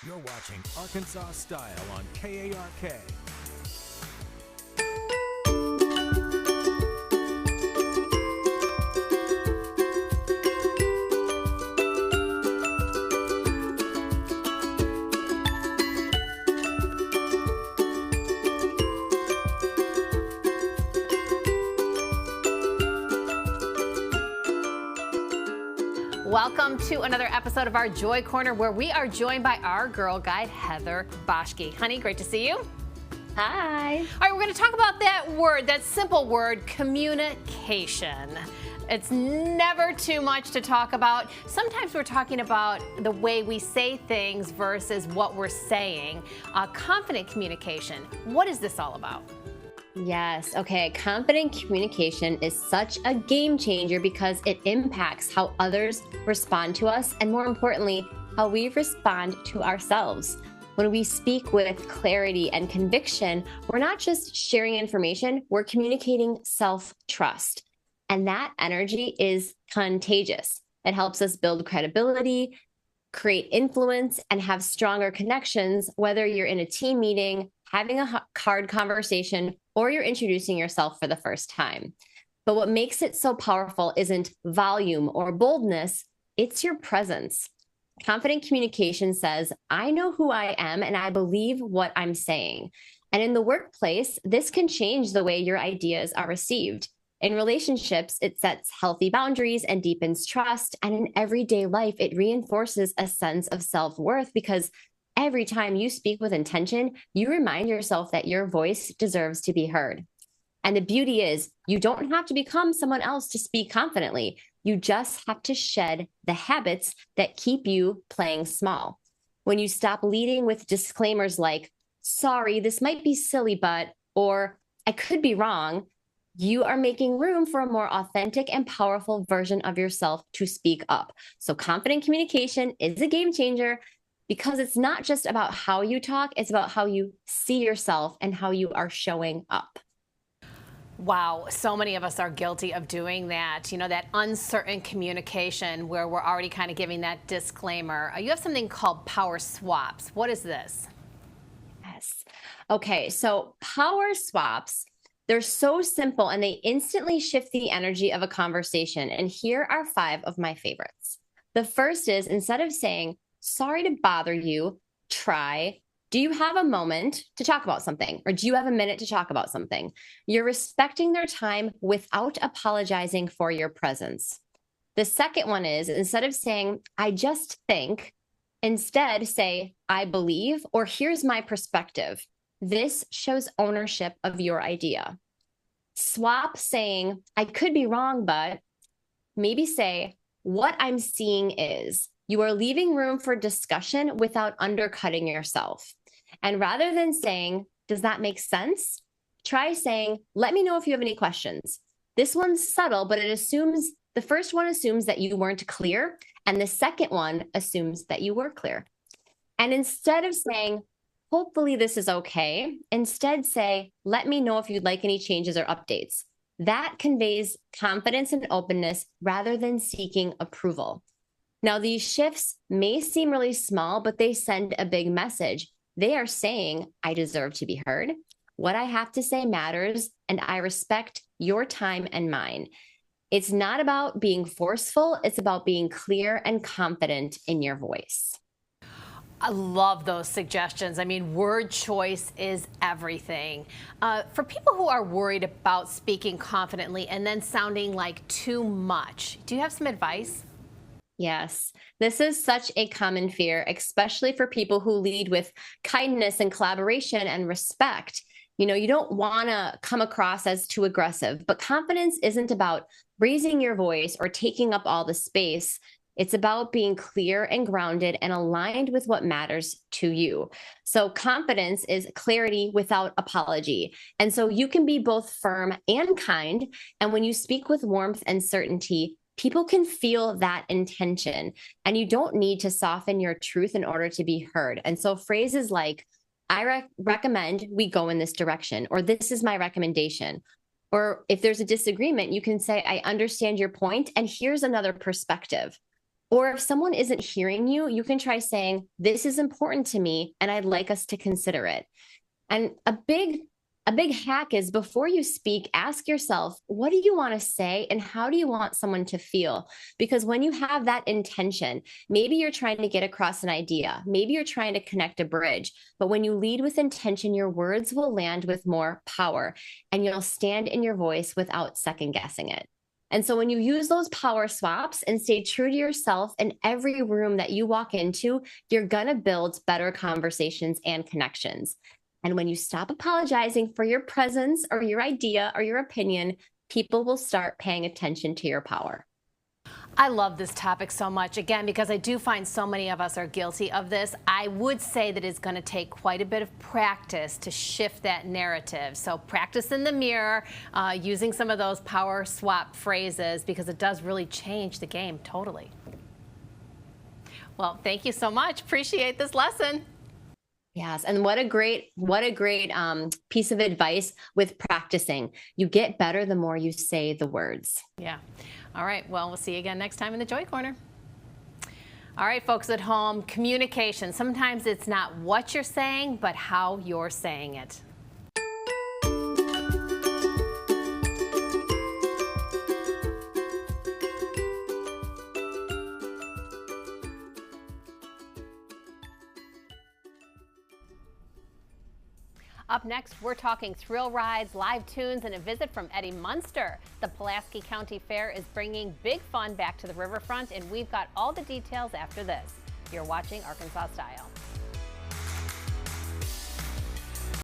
You're watching Arkansas Style on KARK. Welcome to another episode of our Joy Corner, where we are joined by our girl guide, Heather Boschke. Honey, great to see you. Hi. All right, we're going to talk about that word, that simple word, communication. It's never too much to talk about. Sometimes we're talking about the way we say things versus what we're saying. Confident communication. What is this all about? Yes. Okay. Confident communication is such a game changer because it impacts how others respond to us, and more importantly, how we respond to ourselves. When we speak with clarity and conviction, we're not just sharing information, we're communicating self-trust. And that energy is contagious. It helps us build credibility, create influence, and have stronger connections, whether you're in a team meeting, having a hard conversation, or you're introducing yourself for the first time. But what makes it so powerful isn't volume or boldness, it's your presence. Confident communication says, I know who I am and I believe what I'm saying. And in the workplace, this can change the way your ideas are received. In relationships, it sets healthy boundaries and deepens trust. And in everyday life, it reinforces a sense of self-worth because every time you speak with intention, you remind yourself that your voice deserves to be heard. And the beauty is, you don't have to become someone else to speak confidently. You just have to shed the habits that keep you playing small. When you stop leading with disclaimers like, sorry, this might be silly, or I could be wrong, you are making room for a more authentic and powerful version of yourself to speak up. So confident communication is a game changer, because it's not just about how you talk, it's about how you see yourself and how you are showing up. Wow, so many of us are guilty of doing that, that uncertain communication where we're already kind of giving that disclaimer. You have something called power swaps. What is this? Yes. Okay, so power swaps, they're so simple and they instantly shift the energy of a conversation. And here are 5 of my favorites. The first is, instead of saying, sorry to bother you, try, do you have a moment to talk about something? Or do you have a minute to talk about something? You're respecting their time without apologizing for your presence. The second one is, instead of saying, I just think, instead say, I believe, or here's my perspective. This shows ownership of your idea. Swap saying, I could be wrong, but maybe say, what I'm seeing is. You are leaving room for discussion without undercutting yourself. And rather than saying, does that make sense? Try saying, let me know if you have any questions. This one's subtle, but the first one assumes that you weren't clear, and the second one assumes that you were clear. And instead of saying, hopefully this is okay, instead say, let me know if you'd like any changes or updates. That conveys confidence and openness rather than seeking approval. Now, these shifts may seem really small, but they send a big message. They are saying, I deserve to be heard. What I have to say matters, and I respect your time and mine. It's not about being forceful. It's about being clear and confident in your voice. I love those suggestions. I mean, word choice is everything. For people who are worried about speaking confidently and then sounding like too much, do you have some advice? Yes, this is such a common fear, especially for people who lead with kindness and collaboration and respect. You don't want to come across as too aggressive, but confidence isn't about raising your voice or taking up all the space. It's about being clear and grounded and aligned with what matters to you. So confidence is clarity without apology. And so you can be both firm and kind. And when you speak with warmth and certainty, people can feel that intention, and you don't need to soften your truth in order to be heard. And so phrases like, I recommend we go in this direction, or this is my recommendation. Or if there's a disagreement, you can say, I understand your point, and here's another perspective. Or if someone isn't hearing you, you can try saying, "This is important to me, and I'd like us to consider it." And a big hack is before you speak, ask yourself, what do you want to say and how do you want someone to feel? Because when you have that intention, maybe you're trying to get across an idea, maybe you're trying to connect a bridge, but when you lead with intention, your words will land with more power and you'll stand in your voice without second guessing it. And so when you use those power swaps and stay true to yourself in every room that you walk into, you're going to build better conversations and connections. And when you stop apologizing for your presence or your idea or your opinion, people will start paying attention to your power. I love this topic so much, again, because I do find so many of us are guilty of this. I would say that it's going to take quite a bit of practice to shift that narrative. So practice in the mirror, using some of those power swap phrases, because it does really change the game totally. Well, thank you so much. Appreciate this lesson. Yes, and what a great piece of advice with practicing. You get better the more you say the words. Yeah. All right. Well, we'll see you again next time in the Joy Corner. All right, folks at home, communication. Sometimes it's not what you're saying, but how you're saying it. Up next, we're talking thrill rides, live tunes, and a visit from Eddie Munster. The Pulaski County Fair is bringing big fun back to the riverfront, and we've got all the details after this. You're watching Arkansas Style.